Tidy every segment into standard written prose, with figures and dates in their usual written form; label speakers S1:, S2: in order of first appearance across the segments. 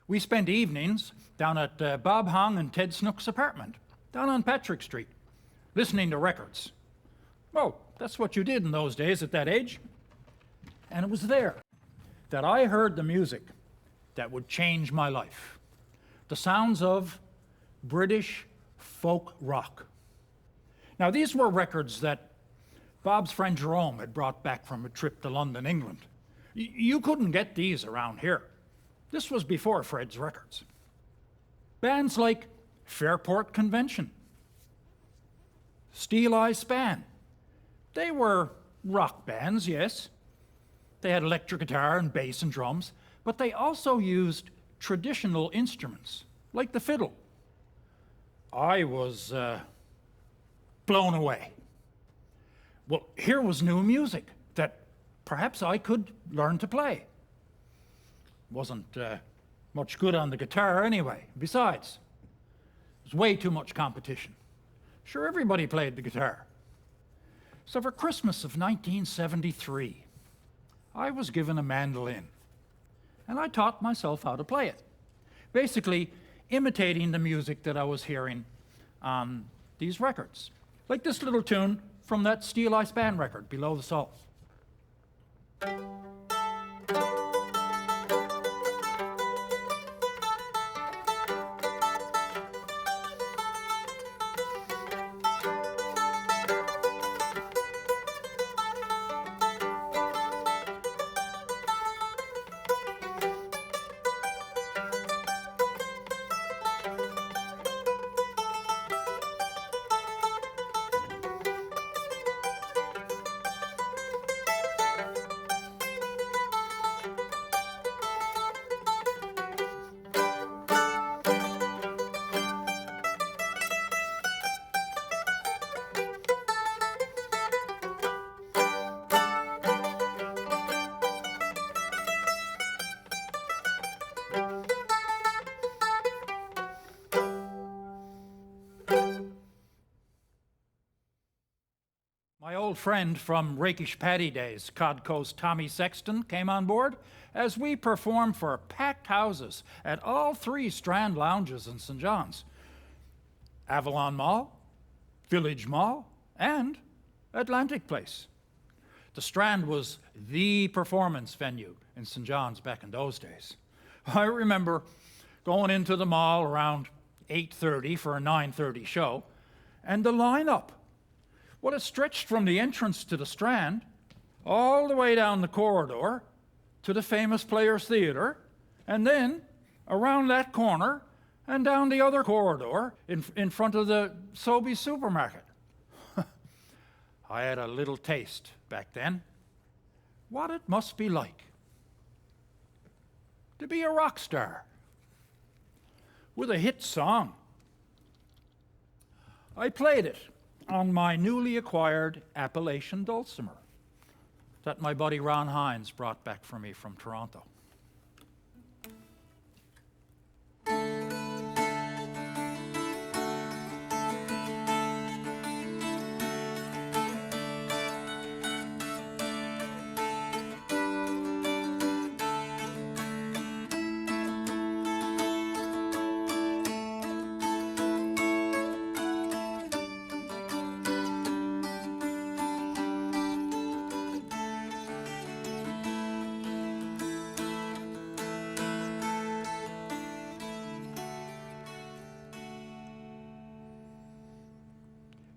S1: We spent evenings down at Bob Hong and Ted Snook's apartment, down on Patrick Street, listening to records. Well, that's what you did in those days at that age. And it was there that I heard the music that would change my life. The sounds of British folk rock. Now, these were records that Bob's friend Jerome had brought back from a trip to London, England. You couldn't get these around here. This was before Fred's Records. Bands like Fairport Convention, Steel Eye Span. They were rock bands, yes. They had electric guitar and bass and drums, but they also used traditional instruments, like the fiddle. I was blown away. Well, here was new music that perhaps I could learn to play. Wasn't much good on the guitar anyway. Besides, there's way too much competition. Sure, everybody played the guitar. So for Christmas of 1973, I was given a mandolin, and I taught myself how to play it, basically imitating the music that I was hearing on these records, like this little tune from that Steel Eye Span record, Below the Salt. My old friend from Rakish Paddy days, Cod Coast Tommy Sexton, came on board as we performed for packed houses at all three Strand lounges in St. John's, Avalon Mall, Village Mall, and Atlantic Place. The Strand was the performance venue in St. John's back in those days. I remember going into the mall around 8:30 for a 9:30 show, and the lineup, well, it stretched from the entrance to the Strand all the way down the corridor to the famous Players Theatre, and then around that corner and down the other corridor in front of the Sobeys supermarket. I had a little taste back then what it must be like to be a rock star with a hit song. I played it on my newly acquired Appalachian dulcimer that my buddy Ron Hines brought back for me from Toronto.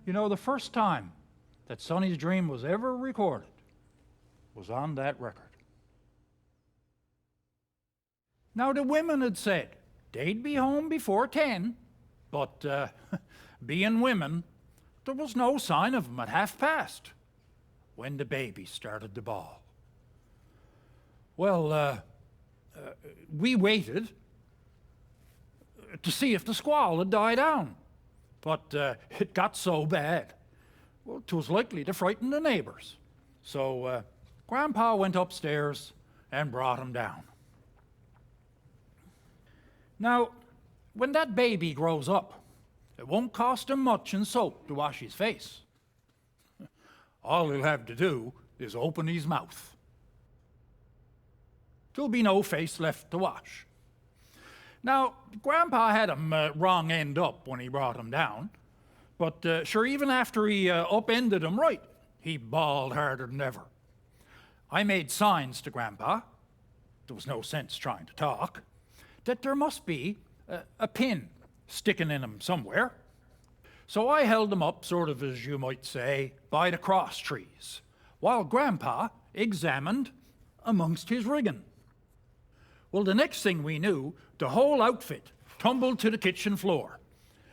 S1: You know, the first time that Sonny's Dream was ever recorded was on that record. Now, the women had said they'd be home before 10, but being women, there was no sign of them at past when the baby started to bawl. Well, we waited to see if the squall had died down. But it got so bad, well, it was likely to frighten the neighbors. So Grandpa went upstairs and brought him down. Now, when that baby grows up, it won't cost him much in soap to wash his face. All he'll have to do is open his mouth. There'll be no face left to wash. Now, Grandpa had him wrong end up when he brought him down, but sure, even after he upended him right, he bawled harder than ever. I made signs to Grandpa, there was no sense trying to talk, that there must be a pin sticking in him somewhere. So I held him up, sort of as you might say, by the cross trees, while Grandpa examined amongst his rigging. Well, the next thing we knew, the whole outfit tumbled to the kitchen floor.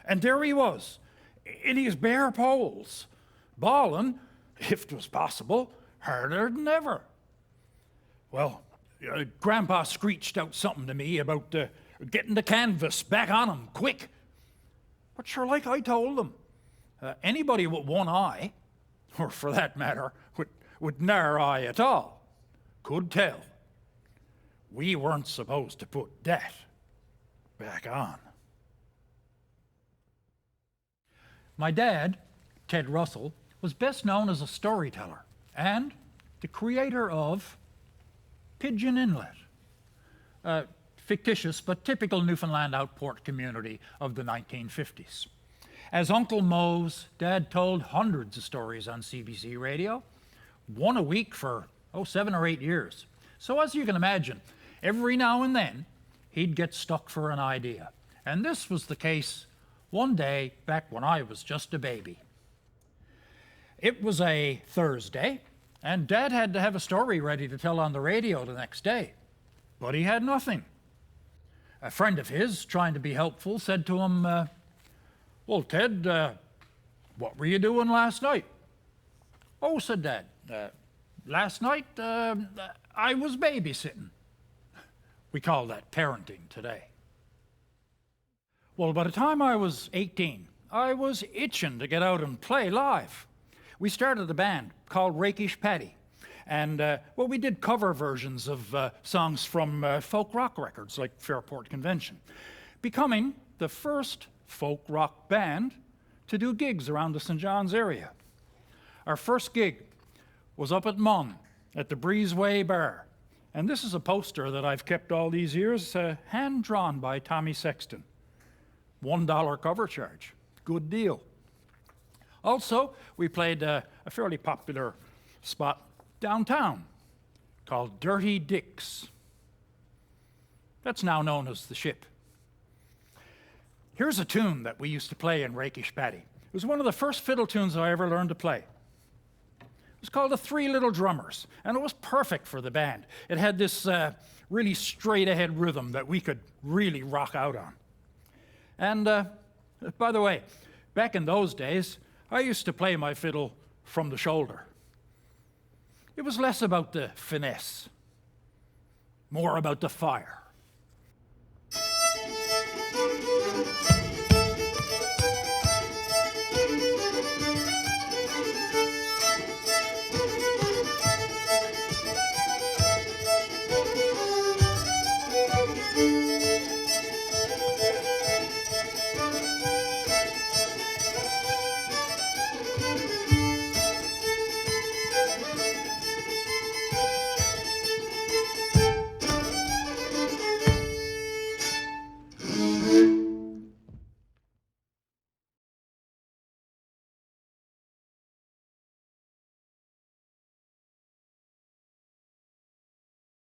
S1: And there he was, in his bare poles, bawling, if it was possible, harder than ever. Well, Grandpa screeched out something to me about getting the canvas back on him, quick. But sure, like I told him, anybody with one eye, or for that matter, with ne'er eye at all, could tell we weren't supposed to put that back on. My dad, Ted Russell, was best known as a storyteller and the creator of Pigeon Inlet, a fictitious but typical Newfoundland outport community of the 1950s. As Uncle Moe's, Dad told hundreds of stories on CBC radio, one a week for 7 or 8 years. So as you can imagine, every now and then he'd get stuck for an idea. And this was the case one day back when I was just a baby. It was a Thursday, and Dad had to have a story ready to tell on the radio the next day, but he had nothing. A friend of his, trying to be helpful, said to him, well, Ted, what were you doing last night? Oh, said Dad, last night I was babysitting. We call that parenting today. Well, by the time I was 18, I was itching to get out and play live. We started a band called Rakish Paddy, and we did cover versions of songs from folk rock records like Fairport Convention, becoming the first folk rock band to do gigs around the St. John's area. Our first gig was up at Munn at the Breezeway Bar, and this is a poster that I've kept all these years, hand-drawn by Tommy Sexton. $1 cover charge, good deal. Also, we played a fairly popular spot downtown called Dirty Dick's. That's now known as the Ship. Here's a tune that we used to play in Rakish Paddy. It was one of the first fiddle tunes I ever learned to play. It was called The Three Little Drummers, and it was perfect for the band. It had this really straight-ahead rhythm that we could really rock out on. And by the way, back in those days, I used to play my fiddle from the shoulder. It was less about the finesse, more about the fire.